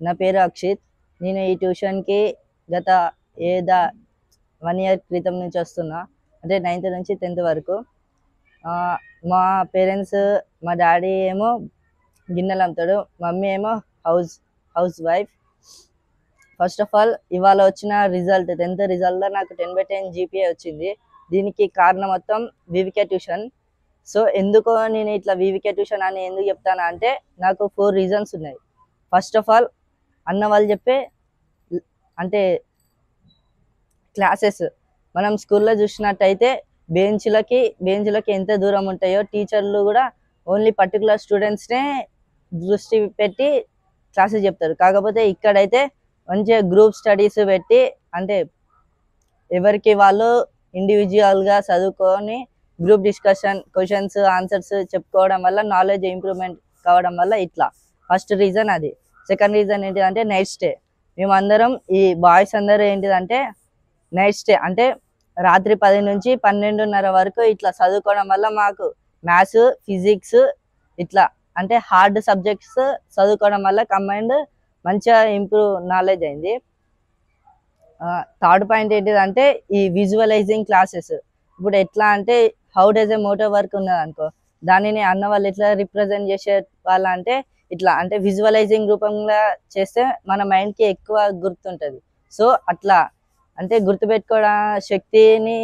నా పేరు అక్షిత్. నేను ఈ ట్యూషన్కి గత ఏదా 1 ఇయర్ క్రితం నుంచి వస్తున్నా. అంటే 9th నుంచి 10th వరకు. మా పేరెంట్స్, మా డాడీ ఏమో గిన్నెలు అమ్ముతాడు, మమ్మీ ఏమో house wife. First of all ఇవాళ వచ్చిన రిజల్ట్ 10th రిజల్ట్లో నాకు 10/10 GPA వచ్చింది. దీనికి కారణం మొత్తం వివికే ట్యూషన్. సో ఎందుకో నేను ఇట్లా వివికే ట్యూషన్ అని ఎందుకు చెప్తాను అంటే నాకు 4 రీజన్స్ ఉన్నాయి. ఫస్ట్ ఆఫ్ ఆల్ అన్న వాళ్ళు చెప్పే అంటే క్లాసెస్ మనం స్కూల్లో చూసినట్టయితే బెంచ్లకి ఎంత దూరం ఉంటాయో టీచర్లు కూడా ఓన్లీ పర్టికులర్ స్టూడెంట్స్నే దృష్టి పెట్టి క్లాసెస్ చెప్తారు. కాకపోతే ఇక్కడైతే మంచిగా గ్రూప్ స్టడీస్ పెట్టి అంటే ఎవరికి వాళ్ళు ఇండివిజువల్గా చదువుకొని గ్రూప్ డిస్కషన్, క్వశ్చన్స్, ఆన్సర్స్ చెప్పుకోవడం వల్ల నాలెడ్జ్ ఇంప్రూవ్మెంట్ కావడం వల్ల ఇట్లా ఫస్ట్ రీజన్ అది. సెకండ్ రీజన్ ఏంటిదంటే నైట్ స్టే. మేమందరం ఈ బాయ్స్ అందరూ ఏంటిదంటే నైట్ స్టే అంటే రాత్రి 10 నుంచి 12:30 వరకు ఇట్లా చదువుకోవడం వల్ల మాకు మ్యాథ్స్, ఫిజిక్స్ ఇట్లా అంటే హార్డ్ సబ్జెక్ట్స్ చదువుకోవడం వల్ల కంబైన్డ్ మంచిగా ఇంప్రూవ్ నాలెడ్జ్ అయింది. థర్డ్ పాయింట్ ఏంటిదంటే ఈ విజువలైజింగ్ క్లాసెస్. ఇప్పుడు ఎట్లా అంటే how does A motor work ఉన్నది అనుకో, దానిని అన్న వాళ్ళు ఎట్లా రిప్రజెంట్ చేసే వాళ్ళ అంటే ఇట్లా అంటే విజువలైజింగ్ రూపంలో చేస్తే మన మైండ్కి ఎక్కువ గుర్తుంటుంది. సో అట్లా అంటే గుర్తుపెట్టుకోవడం శక్తిని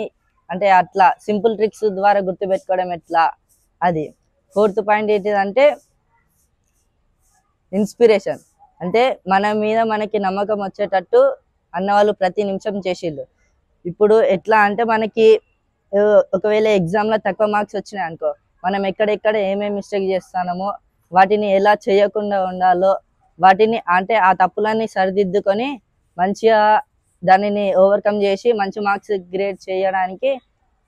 అంటే అట్లా సింపుల్ ట్రిక్స్ ద్వారా గుర్తుపెట్టుకోవడం ఎట్లా అది. ఫోర్త్ పాయింట్ ఏంటిదంటే ఇన్స్పిరేషన్. అంటే మన మీద మనకి నమ్మకం వచ్చేటట్టు అన్నవాళ్ళు ప్రతి నిమిషం చేసిళ్ళు. ఇప్పుడు ఎట్లా అంటే మనకి ఒకవేళ ఎగ్జామ్లో తక్కువ మార్క్స్ వచ్చినాయి అనుకో, మనం ఎక్కడెక్కడ ఏమేమి మిస్టేక్ చేస్తున్నామో వాటిని ఎలా చేయకుండా ఉండాలో వాటిని అంటే ఆ తప్పులన్నీ సరిదిద్దుకొని మంచిగా దానిని ఓవర్కమ్ చేసి మంచి మార్క్స్ గ్రేడ్ చేయడానికి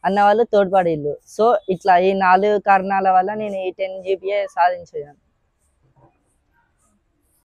అన్నవాళ్ళు తోడ్పడిళ్ళు. సో ఇట్లా ఈ 4 కారణాల వల్ల నేను ఈ 10 GPA సాధించాను.